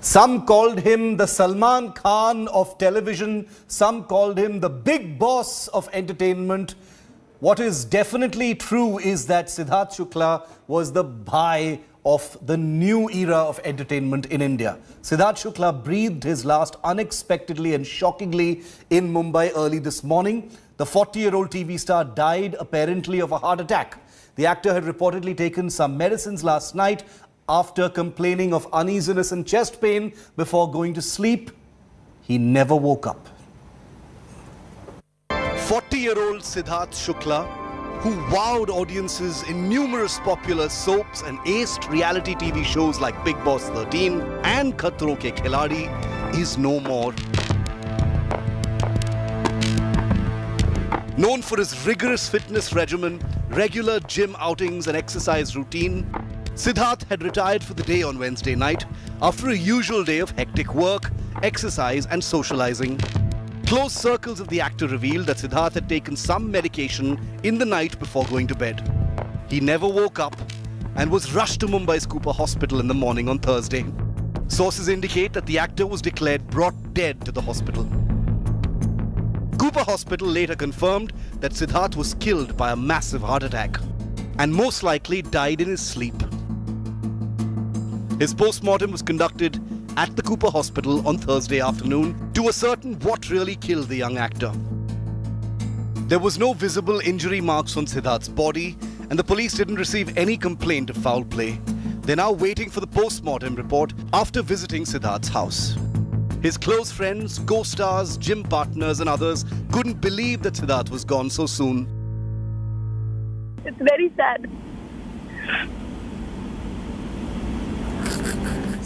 Some called him the Salman Khan of television. Some called him the big boss of entertainment. What is definitely true is that Sidharth Shukla was the bhai of the new era of entertainment in India. Sidharth Shukla breathed his last unexpectedly and shockingly in Mumbai early this morning. The 40-year-old TV star died apparently of a heart attack. The actor had reportedly taken some medicines last night after complaining of uneasiness and chest pain before going to sleep. He never woke up. 40-year-old Sidharth Shukla, who wowed audiences in numerous popular soaps and aced reality TV shows like Big Boss 13 and Khatron Ke Khiladi, is no more. Known for his rigorous fitness regimen, regular gym outings and exercise routine, Sidharth had retired for the day on Wednesday night after a usual day of hectic work, exercise and socializing. Close circles of the actor revealed that Sidharth had taken some medication in the night before going to bed. He never woke up and was rushed to Mumbai's Cooper Hospital in the morning on Thursday. Sources indicate that the actor was declared brought dead to the hospital. Cooper Hospital later confirmed that Sidharth was killed by a massive heart attack and most likely died in his sleep. His postmortem was conducted at the Cooper Hospital on Thursday afternoon to ascertain what really killed the young actor. There was no visible injury marks on Sidharth's body, and the police didn't receive any complaint of foul play. They're now waiting for the postmortem report after visiting Sidharth's house. His close friends, co-stars, gym partners and others couldn't believe that Sidharth was gone so soon. It's very sad.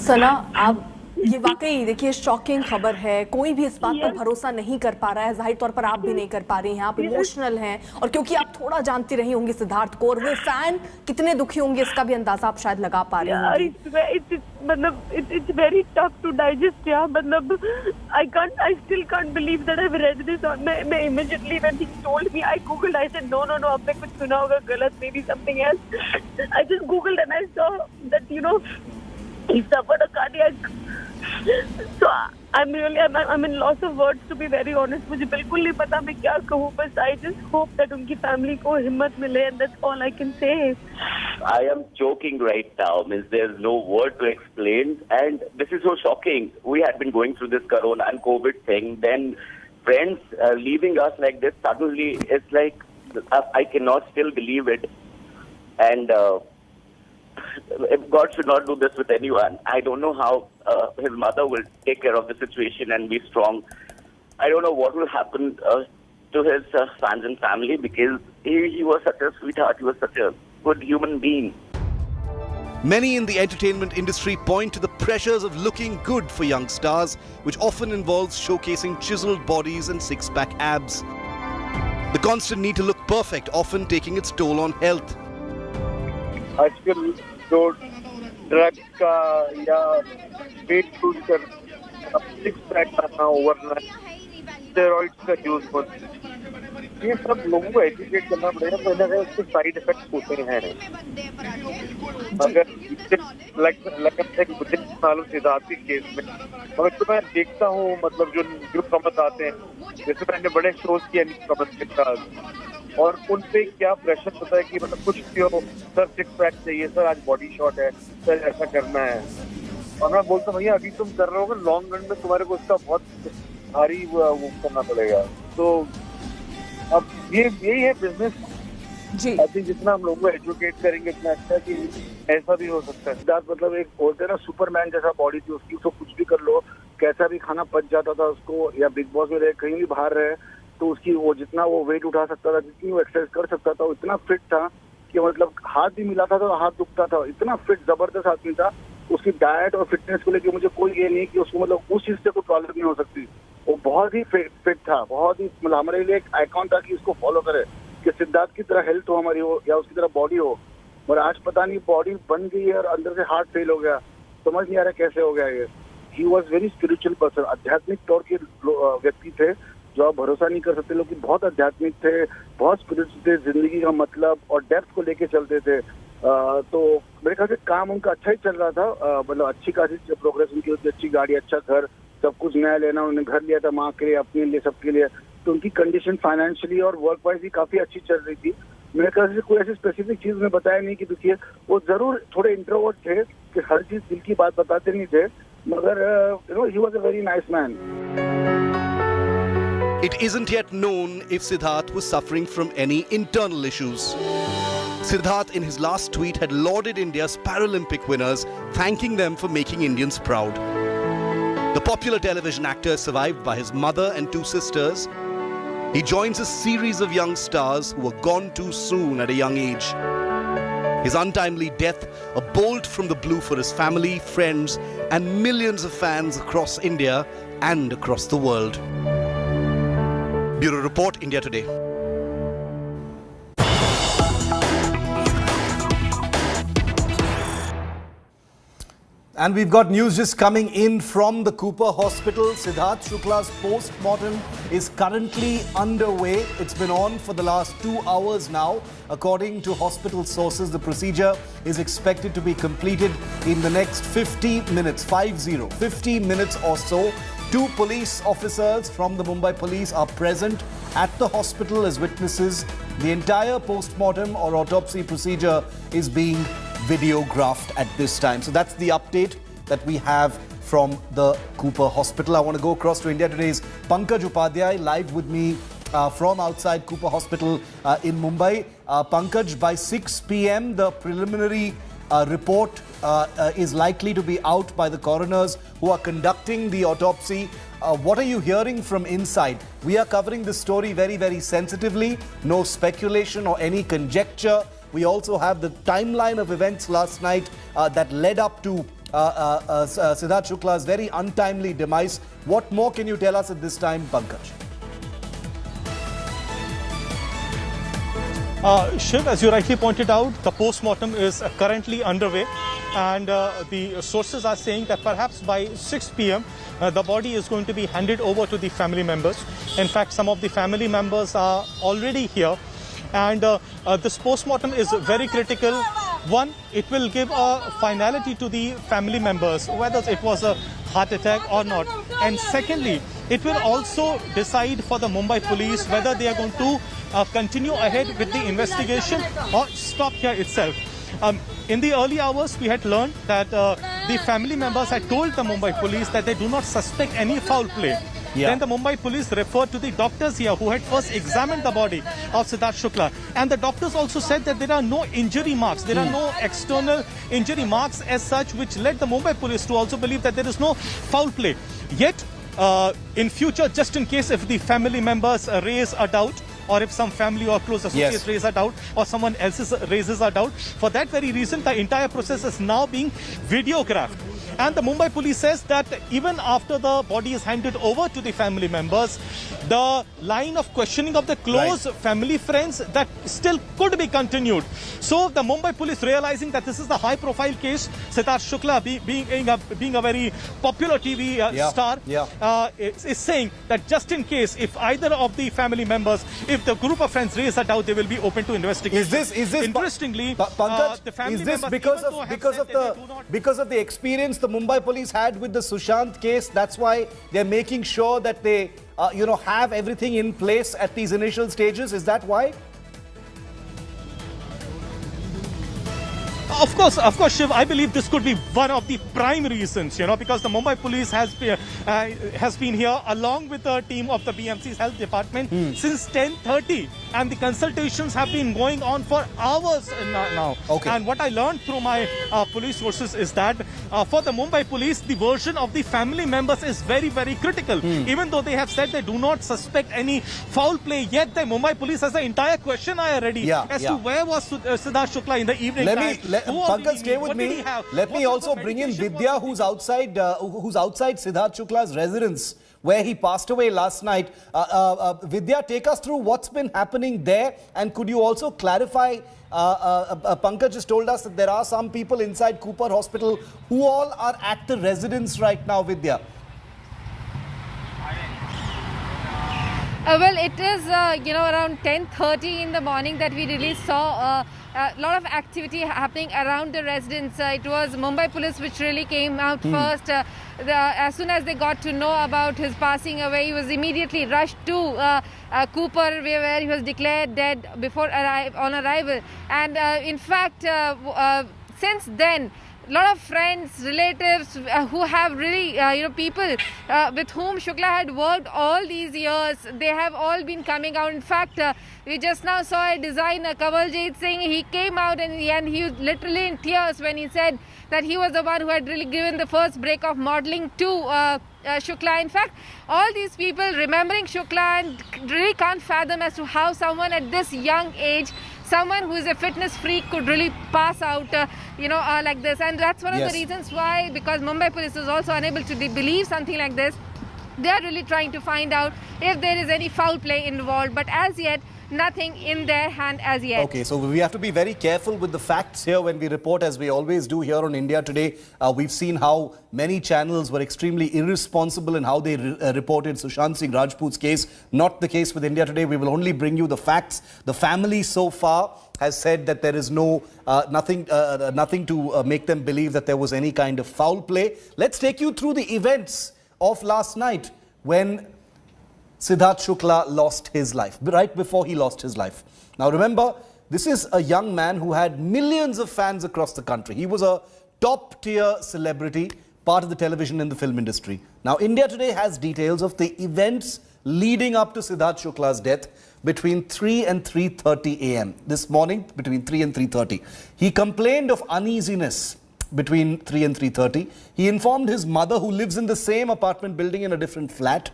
सना, आप ये वाकई देखिए shocking खबर है। कोई भी इस बात पर भरोसा नहीं कर पा रहा है। जाहिर तौर पर आप भी नहीं कर पा रही हैं, आप इमोशनल हैं और क्योंकि आप थोड़ा जानती रही होंगी सिद्धार्थ को और वो फैन कितने दुखी होंगे इसका भी अंदाजा आप शायद लगा पा रही होंगी। मतलब it's very tough to digest यार। मतलब I still can't believe that I've read this on मैं immediately when he told me I googled, I said no आपने कुछ सुना होगा गलत, maybe something else. I just googled and I saw that he suffered a cardiac. So I'm in loss of words to be very honest. मुझे बिल्कुल नहीं पता मैं क्या कहूँ, बस I just hope that उनकी family को हिम्मत मिले and that's all I can say. I am choking right now. Means there's no word to explain, and this is so shocking. We had been going through this Corona and COVID thing. Then friends leaving us like this suddenly, it's like I cannot still believe it. And God should not do this with anyone. I don't know how his mother will take care of the situation and be strong. I don't know what will happen to his fans and family, because he was such a sweetheart. He was such a good human being. Many in the entertainment industry point to the pressures of looking good for young stars, which often involves showcasing chiseled bodies and six-pack abs. The constant need to look perfect often taking its toll on health. आजकल जो drugs का या weight lose कर अब 6 pack करना overnight steroids का use होता है, ये सब लोगों को एजुकेट करना पड़ेगा। पहले अगर उसके साइड इफेक्ट्स होते हैं, अगर लाइक मुझे सालों सिद्धार्थ के केस में और तो मैं देखता हूँ, मतलब जो न्यू कमर्स आते हैं, जैसे मैंने बड़े शोज किया न्यू कमर्स के साथ, और उन पे क्या प्रेशर होता है कि मतलब कुछ क्यों सर 6 पैक चाहिए, सर आज बॉडी शॉट है, सर ऐसा करना है। और मैं बोलता हूँ भैया अभी तुम कर रहे हो, लॉन्ग रन में तुम्हारे को उसका बहुत भारी वो करना पड़ेगा। तो अब यही है बिजनेस जी। अभी जितना हम लोगों को एजुकेट करेंगे उतना अच्छा कि ऐसा भी हो सकता है। मतलब एक बोलते हैं ना सुपरमैन जैसा बॉडी थी उसकी, उसको कुछ भी कर लो, कैसा भी खाना पच जाता था उसको, या बिग बॉस में रहे कहीं भी बाहर रहे तो उसकी वो जितना वो वेट उठा सकता था, जितनी वो एक्सरसाइज कर सकता था, वो इतना फिट था कि मतलब हाथ भी मिलाता था तो हाथ दुखता था। इतना फिट जबरदस्त आदमी था। उसकी डाइट और फिटनेस को लेकर मुझे कोई ये नहीं कि उसको मतलब उस चीज से कोई प्रॉब्लम नहीं हो सकती। वो बहुत ही फिट था, बहुत ही मतलब हमारे लिए एक आइकॉन था कि इसको फॉलो करे, कि सिद्धार्थ की तरह हेल्थ हो हमारी हो या उसकी तरह बॉडी हो। और आज पता नहीं बॉडी बन गई है और अंदर से हार्ट फेल हो गया, समझ नहीं आ रहा कैसे हो गया ये। He was very spiritual person, आध्यात्मिक तौर के व्यक्ति थे जो आप भरोसा नहीं कर सकते। लोग बहुत आध्यात्मिक थे, बहुत स्पिरिचुअल थे, जिंदगी का मतलब और डेप्थ को लेके चलते थे। तो मेरे ख्याल से काम उनका अच्छा ही चल रहा था, मतलब अच्छी खासी प्रोग्रेस उनकी होती, अच्छी गाड़ी, अच्छा घर, सब कुछ नया लेना, उन्होंने घर लिया था माँ के लिए, अपने लिए, सबके लिए। तो उनकी कंडीशन फाइनेंशियली और वर्क वाइज भी काफी अच्छी चल रही थी। मेरे ख्याल से कोई ऐसी स्पेसिफिक चीज में बताया नहीं कि देखिए, वो जरूर थोड़े इंट्रोवर्ट थे कि हर चीज दिल की बात बताते नहीं थे, मगर he was a very nice man. It isn't yet known if Sidharth was suffering from any internal issues. Sidharth, in his last tweet, had lauded India's Paralympic winners, thanking them for making Indians proud. The popular television actor is survived by his mother and two sisters. He joins a series of young stars who were gone too soon at a young age. His untimely death, a bolt from the blue for his family, friends, and millions of fans across India and across the world. Bureau Report, India Today. And we've got news just coming in from the Cooper Hospital. Sidharth Shukla's postmortem is currently underway. It's been on for the last 2 hours now. According to hospital sources, the procedure is expected to be completed in the next 50 minutes, 50 minutes or so. 2 police officers from the Mumbai police are present at the hospital as witnesses. The entire postmortem or autopsy procedure is being videographed at this time. So that's the update that we have from the Cooper Hospital. I want to go across to India Today's Pankaj Upadhyay live with me from outside Cooper Hospital in Mumbai. Pankaj, by 6 p.m. the preliminary report is likely to be out by the coroners who are conducting the autopsy. What are you hearing from inside? We are covering this story very, very sensitively. No speculation or any conjecture. We also have the timeline of events last night that led up to Sidharth Shukla's very untimely demise. What more can you tell us at this time, Pankaj? Shiv, as you rightly pointed out, the postmortem is currently underway, and the sources are saying that perhaps by 6 p.m. The body is going to be handed over to the family members. In fact, some of the family members are already here, and this postmortem is very critical. One, it will give a finality to the family members, whether it was a heart attack or not. And secondly, it will also decide for the Mumbai police whether they are going to continue ahead with the investigation or stop here itself. In the early hours, we had learned that the family members had told the Mumbai police that they do not suspect any foul play. Yeah. Then the Mumbai police referred to the doctors here who had first examined the body of Sidharth Shukla. And the doctors also said that there are no injury marks. There are no external injury marks as such, which led the Mumbai police to also believe that there is no foul play. Yet, in future, just in case if the family members raise a doubt, or if some family or close associates raise a doubt, or someone else raises a doubt, for that very reason, the entire process is now being videographed. And the Mumbai police says that even after the body is handed over to the family members, the line of questioning of the close family friends, that still could be continued. So the Mumbai police, realizing that this is the high-profile case, Sidharth Shukla being a very popular TV star, is saying that just in case, if either of the family members, if the group of friends raise a doubt, they will be open to investigation. Is this interestingly, Pankaj, the family is this members, because of the experience the Mumbai police had with the Sushant case? That's why they're making sure that they have everything in place at these initial stages. Is that why? Of course, Shiv, I believe this could be one of the prime reasons, because the Mumbai police has been here along with the team of the BMC's health department since 10:30, and the consultations have been going on for hours now. Okay. And what I learned through my police sources is that for the Mumbai police, the version of the family members is very, very critical. Even though they have said they do not suspect any foul play, yet the Mumbai police has an entire questionine ready as to where was Sidharth Shukla in the evening time. Pankaj, stay with me. Let me also bring in Vidya, who's outside Sidharth Shukla's residence, where he passed away last night. Vidya, take us through what's been happening there, and could you also clarify? Pankaj just told us that there are some people inside Cooper Hospital who all are at the residence right now. Vidya. Well, it is around 10:30 in the morning that we really saw a lot of activity happening around the residence. It was Mumbai police which really came out first. As soon as they got to know about his passing away, he was immediately rushed to Cooper, where he was declared dead before on arrival. And in fact, since then, a lot of friends, relatives who have really, people with whom Shukla had worked all these years, they have all been coming out. In fact, we just now saw a designer, Kavaljit Singh. He came out and he was literally in tears when he said that he was the one who had really given the first break of modeling to Shukla. In fact, all these people remembering Shukla and really can't fathom as to how someone at this young age, someone who is a fitness freak, could really pass out, like this. And that's one of the reasons why, because Mumbai police is also unable to believe something like this. They are really trying to find out if there is any foul play involved. But as yet, nothing in their hand as yet. Okay, so we have to be very careful with the facts here when we report, as we always do here on India Today. We've seen how many channels were extremely irresponsible in how they reported Sushant Singh Rajput's case. Not the case with India Today. We will only bring you the facts. The family so far has said that there is nothing to make them believe that there was any kind of foul play. Let's take you through the events of last night when Sidharth Shukla lost his life, right before he lost his life. Now remember, this is a young man who had millions of fans across the country. He was a top-tier celebrity, part of the television and the film industry. Now India Today has details of the events leading up to Sidharth Shukla's death between 3 and 3:30 a.m. This morning, between 3 and 3:30. He complained of uneasiness between 3 and 3:30. He informed his mother, who lives in the same apartment building in a different flat.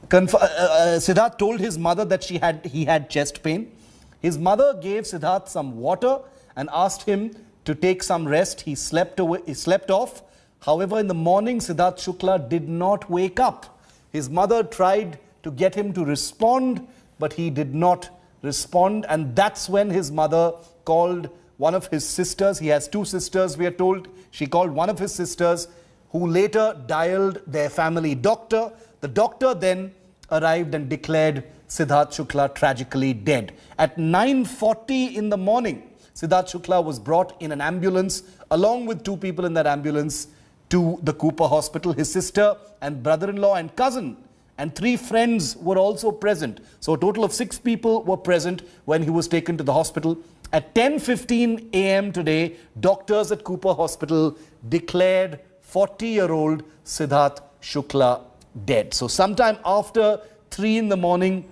Sidharth told his mother that he had chest pain. His mother gave Sidharth some water and asked him to take some rest. He slept off. However, in the morning, Sidharth Shukla did not wake up. His mother tried to get him to respond, but he did not respond. And that's when his mother called one of his sisters. He has two sisters, we are told. She called one of his sisters, who later dialed their family doctor. The doctor then arrived and declared Sidharth Shukla tragically dead. At 9:40 in the morning, Sidharth Shukla was brought in an ambulance, along with two people in that ambulance, to the Cooper hospital. His sister and brother-in-law and cousin and 3 friends were also present. So a total of 6 people were present when he was taken to the hospital. At 10:15 a.m. today, doctors at Cooper Hospital declared 40-year-old Sidharth Shukla dead. So sometime after 3 in the morning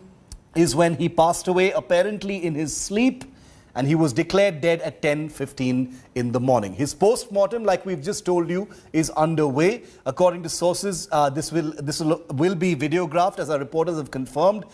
is when he passed away, apparently in his sleep, and he was declared dead at 10:15 in the morning. His post-mortem, like we've just told you, is underway. According to sources, this will be videographed, as our reporters have confirmed.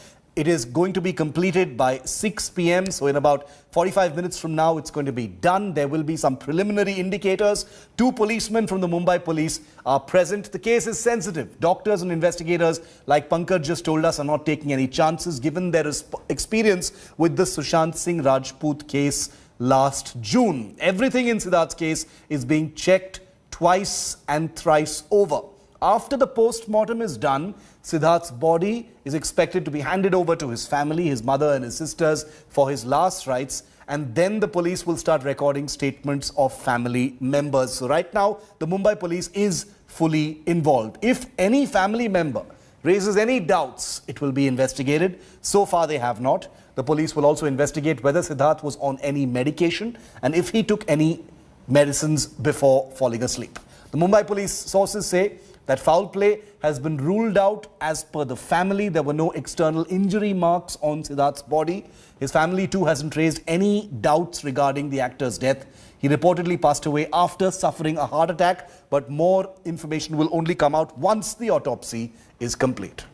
It is going to be completed by 6 p.m. So in about 45 minutes from now, it's going to be done. There will be some preliminary indicators. 2 policemen from the Mumbai police are present. The case is sensitive. Doctors and investigators, like Pankaj just told us, are not taking any chances given their experience with the Sushant Singh Rajput case last June. Everything in Sidharth's case is being checked twice and thrice over. After the post-mortem is done, Sidharth's body is expected to be handed over to his family, his mother and his sisters, for his last rites, and then the police will start recording statements of family members. So right now, the Mumbai police is fully involved. If any family member raises any doubts, it will be investigated. So far, they have not. The police will also investigate whether Sidharth was on any medication and if he took any medicines before falling asleep. The Mumbai police sources say that foul play has been ruled out as per the family. There were no external injury marks on Sidharth's body. His family too hasn't raised any doubts regarding the actor's death. He reportedly passed away after suffering a heart attack, but more information will only come out once the autopsy is complete.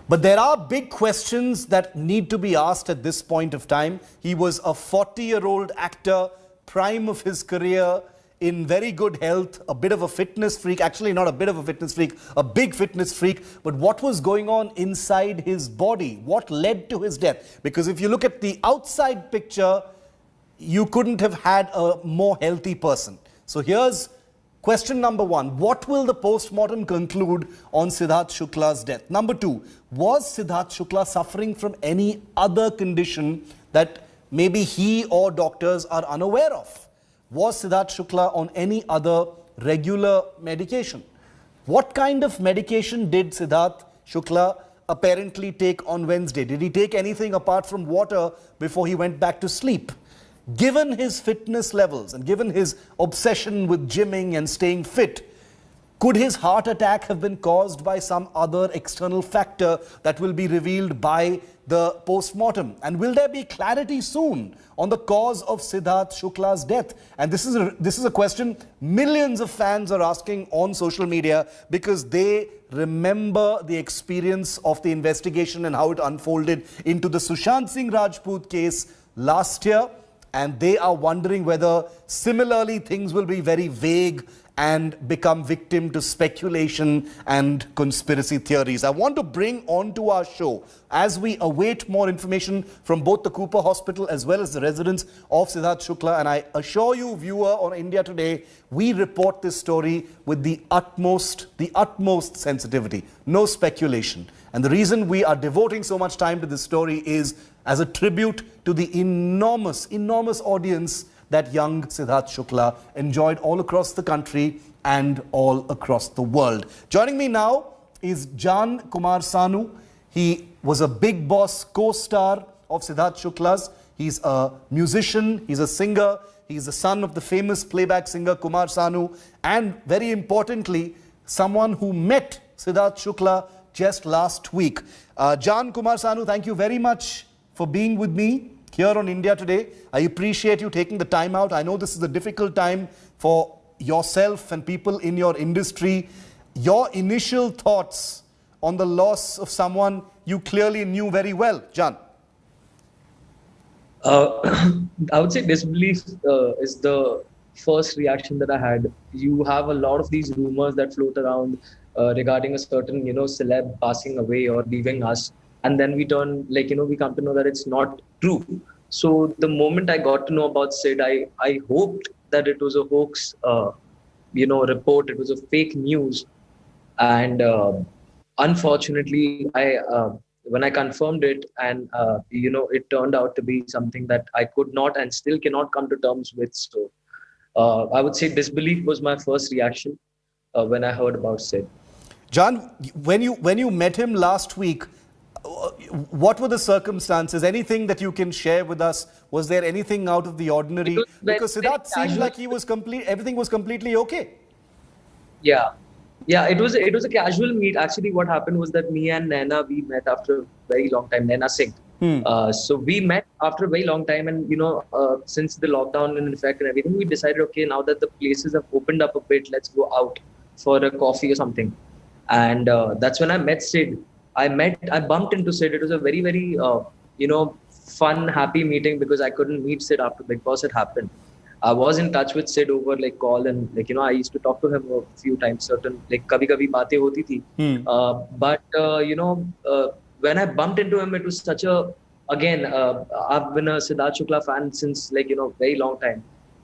But there are big questions that need to be asked at this point of time. He was a 40-year-old actor, prime of his career, in very good health, a bit of a fitness freak, actually not a bit of a fitness freak, a big fitness freak. But what was going on inside his body? What led to his death? Because if you look at the outside picture, you couldn't have had a more healthy person. So here's Question number 1, what will the post-mortem conclude on Sidharth Shukla's death? Number 2, was Sidharth Shukla suffering from any other condition that maybe he or doctors are unaware of? Was Sidharth Shukla on any other regular medication? What kind of medication did Sidharth Shukla apparently take on Wednesday? Did he take anything apart from water before he went back to sleep? Given his fitness levels and given his obsession with gymming and staying fit, could his heart attack have been caused by some other external factor that will be revealed by the post-mortem? And will there be clarity soon on the cause of Sidharth Shukla's death? And this is a question millions of fans are asking on social media, because they remember the experience of the investigation and how it unfolded into the Sushant Singh Rajput case last year. And they are wondering whether similarly things will be very vague and become victim to speculation and conspiracy theories. I want to bring onto our show, as we await more information from both the Cooper Hospital as well as the residents of Sidharth Shukla. And I assure you, viewer on India Today, we report this story with the utmost sensitivity, no speculation. And the reason we are devoting so much time to this story is as a tribute to the enormous audience that young Sidharth Shukla enjoyed all across the country and all across the world. Joining me now is Jaan Kumar Sanu. He was a Big Boss co-star of Sidharth Shukla's. He's a musician, he's a singer, he's the son of the famous playback singer Kumar Sanu, and very importantly, someone who met Sidharth Shukla just last week. Jaan Kumar Sanu, thank you very much for being with me here on India Today. I appreciate you taking the time out. I know this is a difficult time for yourself and people in your industry. Your initial thoughts on the loss of someone you clearly knew very well, Jaan. I would say disbelief is the first reaction that I had. You have a lot of these rumors that float around regarding a certain, celeb passing away or leaving us. And then we turn, we come to know that it's not true. So the moment I got to know about Sid, I hoped that it was a hoax, report. It was a fake news. And unfortunately, when I confirmed it and, it turned out to be something that I could not and still cannot come to terms with. So I would say disbelief was my first reaction when I heard about Sid. Jaan, when you met him last week, what were the circumstances? Anything that you can share with us? Was there anything out of the ordinary? Because Sidharth seemed like everything was completely okay. Yeah, it was a casual meet. Actually, what happened was that me and Naina, we met after a very long time. Naina Singh. So we met after a very long time, and since the lockdown in effect and everything, we decided, okay, now that the places have opened up a bit, let's go out for a coffee or something. And that's when I met Sid. I bumped into Sid. It was a very, very, fun, happy meeting because I couldn't meet Sid after Big Boss had happened. I was in touch with Sid over call, and I used to talk to him a few times. Certain kabhi baatein hoti thi. But when I bumped into him, it was such a, again, I've been a Sidharth Shukla fan since very long time.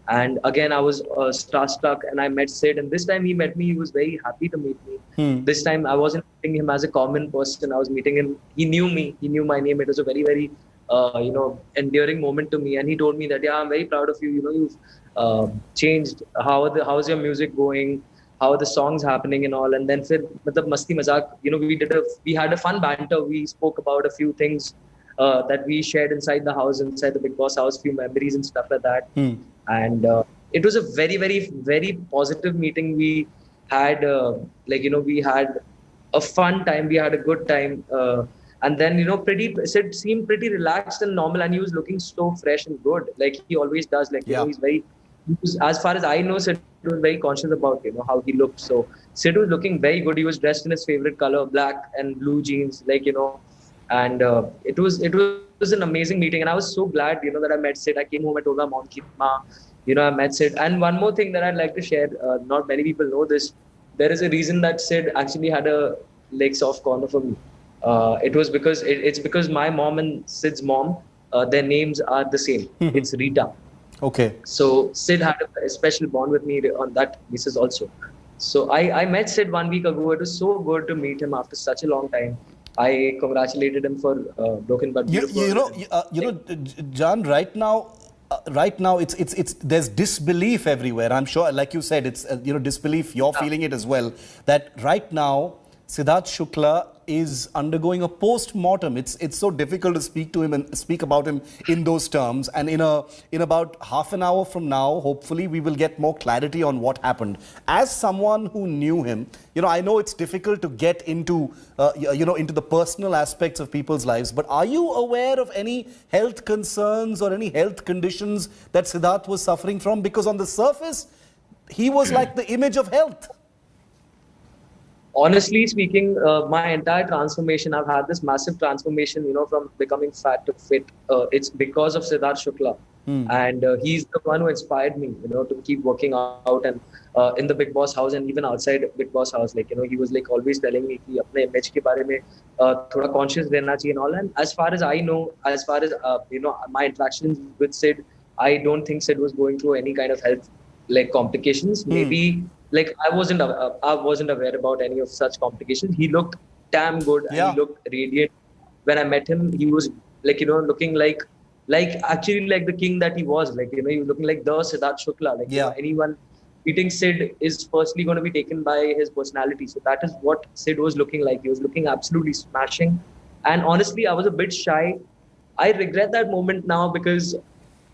And again, I was starstruck, and I met Sid. And this time he met me, he was very happy to meet me. This time I wasn't meeting him as a common person. I was meeting him. He knew me. He knew my name. It was a very, very, endearing moment to me. And he told me that, yeah, I'm very proud of you. You've changed. How's your music going? How are the songs happening and all? And then masti mazak, we had a fun banter. We spoke about a few things that we shared inside the house, inside the Big Boss house, few memories and stuff like that. And it was a very, very, very positive meeting. We had, we had a fun time. We had a good time. And then, Sid seemed pretty relaxed and normal, and he was looking so fresh and good, like he always does. As far as I know, Sid was very conscious about, how he looked. So Sid was looking very good. He was dressed in his favorite color, black and blue jeans, and it was an amazing meeting. And I was so glad, that I met Sid. I came home, I told my mom, I met Sid. And one more thing that I'd like to share, not many people know this. There is a reason that Sid actually had a soft corner for me. It was because my mom and Sid's mom, their names are the same. It's Rita. Okay. So Sid had a special bond with me on that basis also. So I met Sid 1 week ago. It was so good to meet him after such a long time. I congratulated him for Broken But Beautiful. Jaan, right now, it's there's disbelief everywhere. I'm sure, like you said, it's disbelief. You're feeling it as well. That right now, Sidharth Shukla is undergoing a post-mortem. It's so difficult to speak to him and speak about him in those terms. And in about half an hour from now, hopefully, we will get more clarity on what happened. As someone who knew him, I know it's difficult to get into into the personal aspects of people's lives. But are you aware of any health concerns or any health conditions that Sidharth was suffering from? Because on the surface, he was like the image of health. Honestly speaking, my entire transformation, I've had this massive transformation, from becoming fat to fit. It's because of Sidharth Shukla. And he's the one who inspired me, to keep working out and in the Big Boss house and even outside Big Boss house. Like, he was like always telling me कि अपने image के बारे में थोड़ा conscious रहना चाहिए and all. And as far as I know, as far as, my interactions with Sid, I don't think Sid was going through any kind of health complications. Maybe I wasn't aware about any of such complications. He looked damn good and he looked radiant. When I met him, he was looking like actually like the king that he was. He was looking like the Sidharth Shukla. Anyone meeting Sid is firstly going to be taken by his personality. So that is what Sid was looking like. He was looking absolutely smashing. And honestly, I was a bit shy. I regret that moment now because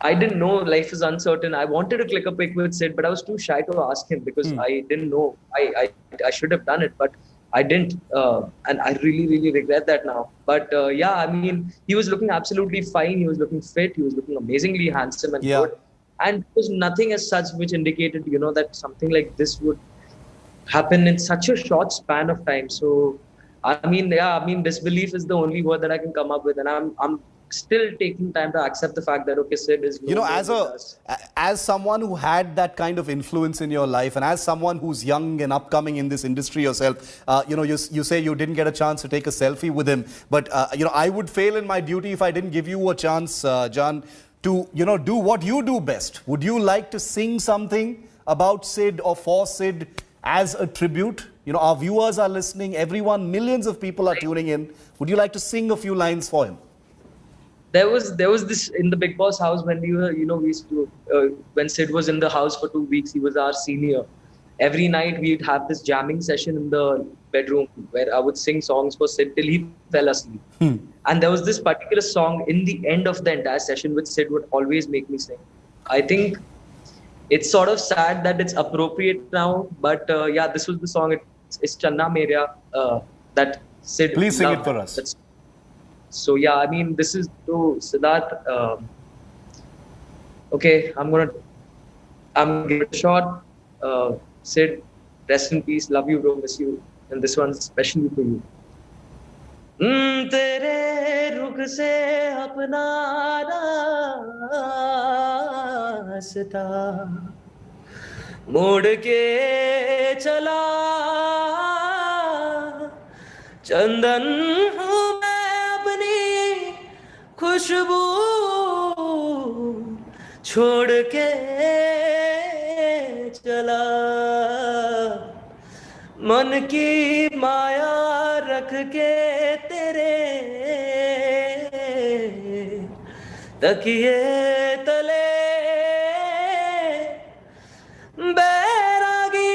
I didn't know life is uncertain. I wanted to click a pic with Sid, but I was too shy to ask him because I didn't know. I should have done it, but I didn't. And I really, really regret that now. But he was looking absolutely fine. He was looking fit. He was looking amazingly handsome and good. And there was nothing as such which indicated, that something like this would happen in such a short span of time. So, disbelief is the only word that I can come up with. And I'm still taking time to accept the fact that Sid is as someone who had that kind of influence in your life and as someone who's young and upcoming in this industry yourself, you say you didn't get a chance to take a selfie with him, but I would fail in my duty if I didn't give you a chance, Jaan, to do what you do best. Would you like to sing something about Sid or for Sid as a tribute? Our viewers are listening, everyone, millions of people are tuning in. Would you like to sing a few lines for him? There was this in the Big Boss house when we were, we used to, when Sid was in the house for 2 weeks, he was our senior. Every night we'd have this jamming session in the bedroom where I would sing songs for Sid till he fell asleep. And there was this particular song in the end of the entire session which Sid would always make me sing. I think it's sort of sad that it's appropriate now, but this was the song. It's Channa Meria that Sid Please sing loved. it for us. So this is to Sidharth. Okay, I'm gonna give it a shot. Sid, rest in peace. Love you, bro. Miss you. And this one's especially for you. तेरे रुख से अपना रास्ता मोड़ के चला चंदन हूँ मैं अपनी खुशबू छोड़ के चला मन की माया रख के तेरे तकिए तले बैरागी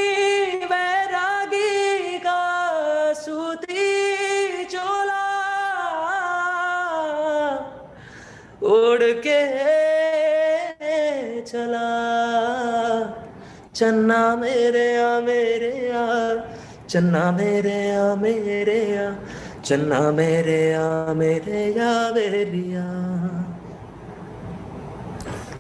बैरागी का सूती चोला उड़ के चला चन्ना मेरे आ चन्ना मेरे आ चन्ना मेरे आ मेरिया.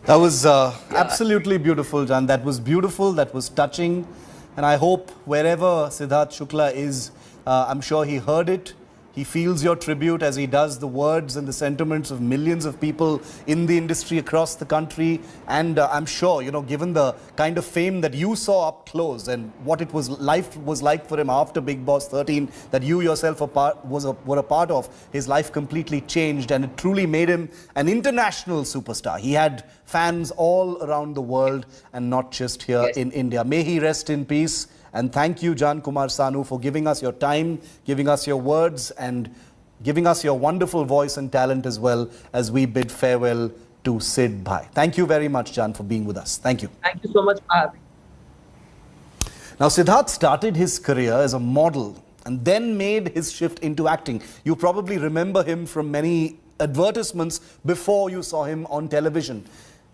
That was absolutely beautiful, Jaan. That was beautiful, that was touching. And I hope wherever Sidharth Shukla is, I'm sure he heard it, He feels your tribute as he does the words and the sentiments of millions of people in the industry across the country. And I'm sure, you know, given the kind of fame that you saw up close and what it was life was like for him after Big Boss 13, that you yourself were a part of, his life completely changed and it truly made him an international superstar. He had fans all around the world and not just here in India. May he rest in peace. And thank you, Jaan Kumar Sanu, for giving us your time, giving us your words and giving us your wonderful voice and talent as well as we bid farewell to Sid Bhai. Thank you very much, Jaan, for being with us. Thank you. Thank you so much for having me. Now, Sidharth started his career as a model and then made his shift into acting. You probably remember him from many advertisements before you saw him on television.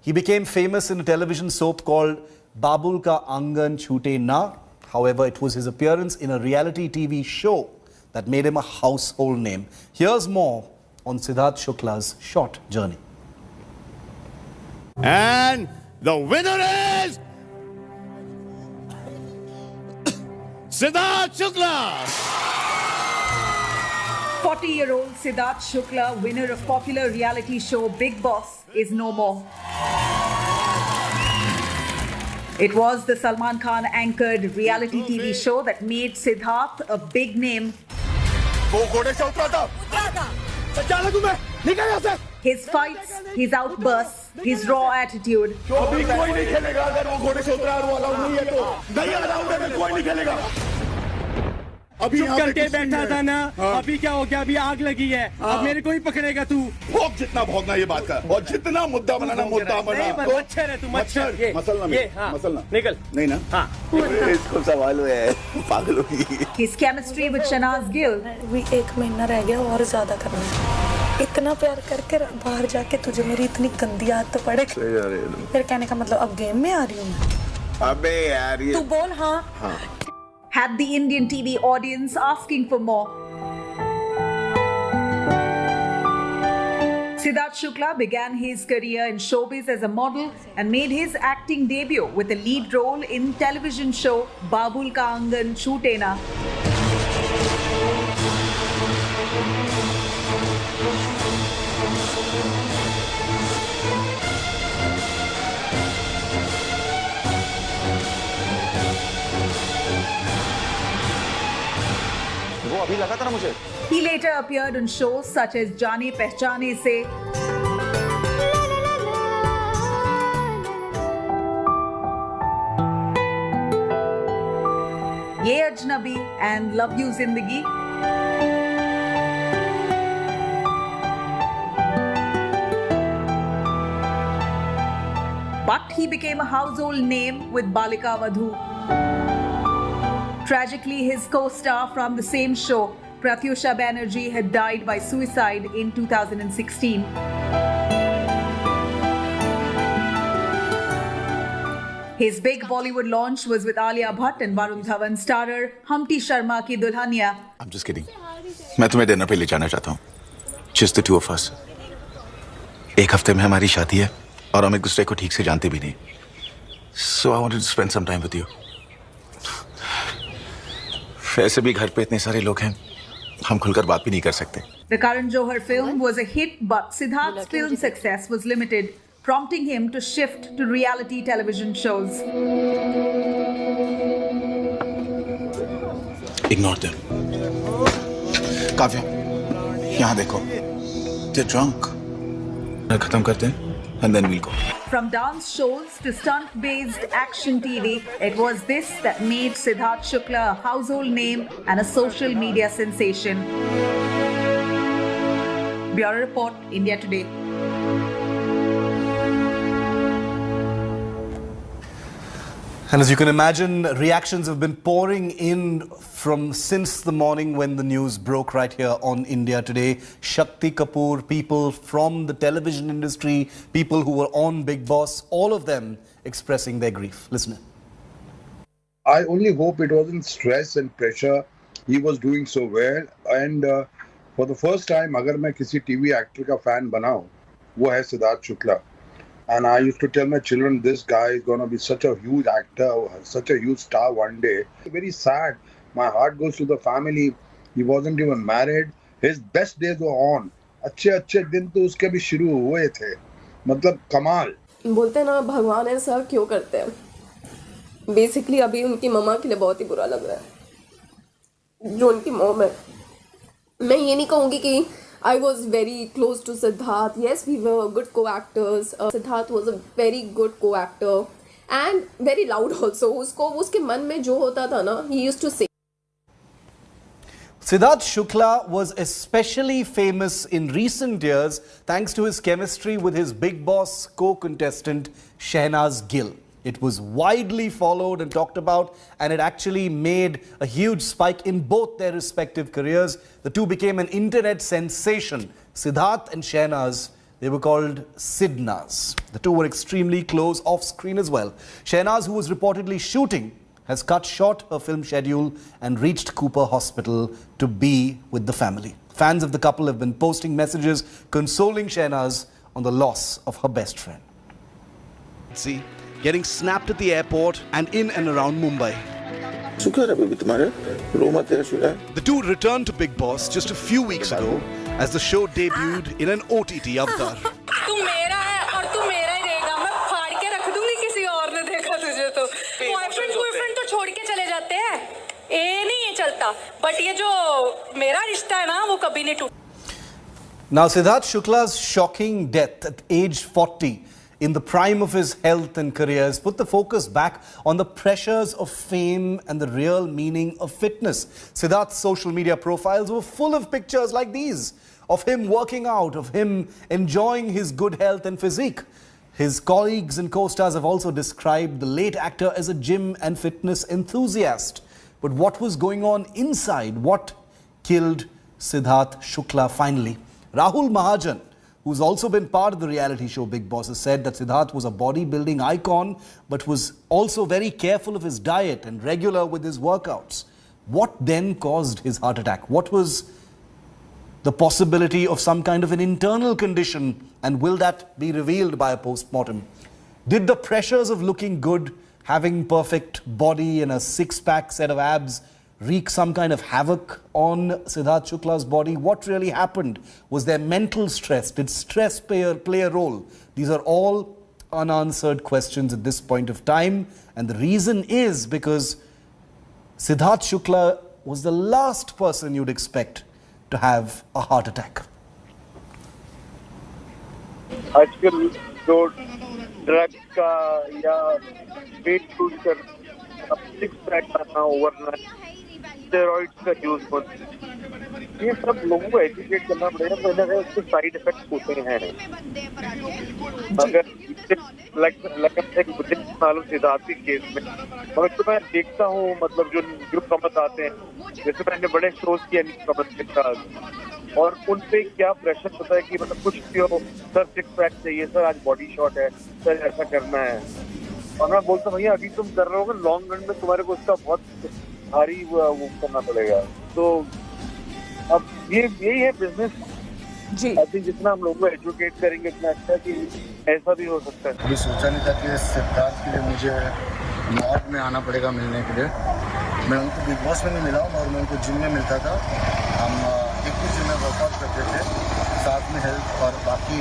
He became famous in a television soap called Babul Ka Angan Chhute Na. However, it was his appearance in a reality TV show that made him a household name. Here's more on Sidharth Shukla's short journey. And the winner is Sidharth Shukla. 40-year-old Sidharth Shukla, winner of popular reality show Big Boss, is no more. It was the Salman Khan anchored reality TV show that made Sidharth a big name. His fights, his outbursts, his raw attitude. चुप करके बैठा था ना, अभी क्या हो गया, अभी आग लगी है, अब मेरे को ही पकड़ेगा तू। भोग जितना भोगना ये बात का, और जितना मुद्दा बनाना मुद्दा बना। मच्छर है तू, मच्छर। ये मसलना, निकल। नहीं ना? हाँ। इसको सवाल हुआ है, पागल होगी। His chemistry with Shanaz Gill. भी 1 महीना रह गया और ज्यादा करना है। इतना प्यार करके बाहर जाके तुझे मेरी इतनी गंदी आदत पड़े। फिर कहने का मतलब अब गेम में आ रही हूँ मैं। अबे यार ये। तू बोल हाँ। हाँ। Had the Indian TV audience asking for more. Sidharth Shukla began his career in showbiz as a model and made his acting debut with a lead role in television show Babul Ka Angan Chhute Na. अभी लगा था ना मुझे। He later appeared on shows such as Jaane Pehchane Se, Ye Ajnabi and Love You Zindagi. But he became a household name with Balika Vadhu. Tragically, his co-star from the same show, Pratyusha Banerjee, had died by suicide in 2016. His big Bollywood launch was with Alia Bhatt and Varun Dhawan starrer Humpty Sharma ki Dulhania. I'm just kidding. मैं तुम्हें dinner पे ले जाना चाहता हूँ. Just the two of us. एक हफ्ते में हमारी शादी है और हम एक दूसरे को ठीक से जानते भी नहीं. So I wanted to spend some time with you. वैसे भी घर पे इतने सारे लोग हैं, हम खुलकर बात भी नहीं कर सकते। The Karan Johar film was a hit, but Sidharth's film success was limited, prompting him to shift to reality television shows. Ignore them. Kavya, यहाँ देखो. They're drunk. खत्म करते हैं, and then we'll go. From dance shows to stunt-based action TV, it was this that made Sidharth Shukla a household name and a social media sensation. Bureau Report, India Today. And as you can imagine, reactions have been pouring in from since the morning when the news broke right here on India Today. Shakti Kapoor, people from the television industry, people who were on Big Boss, all of them expressing their grief. Listen. I only hope it wasn't stress and pressure. He was doing so well. And for the first time, अगर मैं किसी TV actor का fan बनाऊं, वो है Siddharth Shukla. And I used to tell my children, this guy is going to be such a huge actor, such a huge star one day. Very sad. My heart goes to the family. He wasn't even married. His best days were on. अच्छे दिन तो उसके भी शुरू हुए थे. मतलब कमाल. बोलते ना भगवान ऐसा क्यों करते हैं. बेसिकली अभी उनकी मम्मा के लिए बहुत ही बुरा लग रहा है. जो उनकी मॉम है. मैं ये नहीं कहूँगी कि I was very close to Sidharth. Yes, we were good co-actors. Sidharth was a very good co-actor and very loud also. उसके मन में जो होता था ना, he used to say. Sidharth Shukla was especially famous in recent years thanks to his chemistry with his Bigg Boss co-contestant Shehnaz Gill. It was widely followed and talked about, and it actually made a huge spike in both their respective careers. The two became an internet sensation. Sidharth and Shehnaz, they were called Sidnas. The two were extremely close off screen as well. Shehnaz, who was reportedly shooting, has cut short her film schedule and reached Cooper Hospital to be with the family. Fans of the couple have been posting messages consoling Shehnaz on the loss of her best friend. See, getting snapped at the airport and in and around Mumbai. The two returned to Bigg Boss just a few weeks ago as the show debuted in an OTT avatar. तू मेरा है और तू मेरा ही रहेगा. मैं फाड़ के रख दूंगी किसी और ने देखा तुझे तो. बॉयफ्रेंड तो छोड़ के चले जाते हैं. ये नहीं ये चलता. बट ये जो मेरा रिश्ता है ना वो कभी नहीं टूटता. Now Sidharth Shukla's shocking death at age 40 in the prime of his health and career has put the focus back on the pressures of fame and the real meaning of fitness. Sidharth's social media profiles were full of pictures like these, of him working out, of him enjoying his good health and physique. His colleagues and co-stars have also described the late actor as a gym and fitness enthusiast. But what was going on inside? What killed Sidharth Shukla finally? Rahul Mahajan, who's also been part of the reality show Bigg Boss, has said that Sidharth was a bodybuilding icon but was also very careful of his diet and regular with his workouts. What then caused his heart attack? What was the possibility of some kind of an internal condition, and will that be revealed by a post-mortem? Did the pressures of looking good, having perfect body and a six-pack set of abs wreak some kind of havoc on Sidharth Shukla's body? What really happened? Was there mental stress? Did stress play a role? These are all unanswered questions at this point of time, and the reason is because Sidharth Shukla was the last person you'd expect to have a heart attack. आजकल जो drug का या weight lose कर six pack करना overnight steroids का use होता ये सब लोगों को एजुकेट करना पड़ेगा. पहले उसके साइड इफेक्ट्स होते हैं. अगर मालूम सिद्धार्थ के केस में और तो मैं देखता हूँ मतलब जो न्यू कमर्स आते हैं, जैसे मैंने बड़े शोज किया न्यू कमर्स के साथ, और उन पे क्या प्रेशर होता है कि मतलब कुछ भी हो, सर सिक्स पैक चाहिए, सर आज बॉडी शॉट है, सर ऐसा करना है. और मैं बोलता हूँ भैया अभी तुम कर रहे हो, लॉन्ग रन में तुम्हारे को उसका बहुत भारी वो करना पड़ेगा. तो अब यही है बिजनेस जी. आई थिंक जितना हम लोगों को एजुकेट करेंगे उतना अच्छा कि ऐसा भी हो सकता है. कभी सोचा नहीं था कि सिद्धार्थ के लिए मुझे मॉर्न में आना पड़ेगा मिलने के लिए. मैं उनको बिग बॉस में नहीं मिला और मैं उनको जिम में मिलता था. हम एक ही जिम में वर्कआउट करते थे, साथ में हेल्थ और बाकी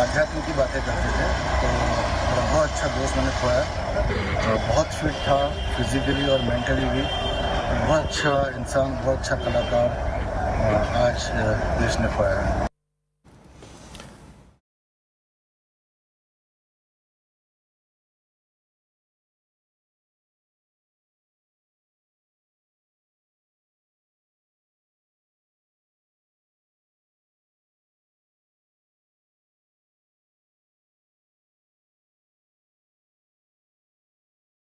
आध्यात्म की बातें करते थे. तो मेरा बहुत अच्छा दोस्त मैंने खोया. बहुत फिट था फिजिकली और मेंटली भी. बहुत अच्छा इंसान, बहुत अच्छा कलाकार आज देश ने खोया है.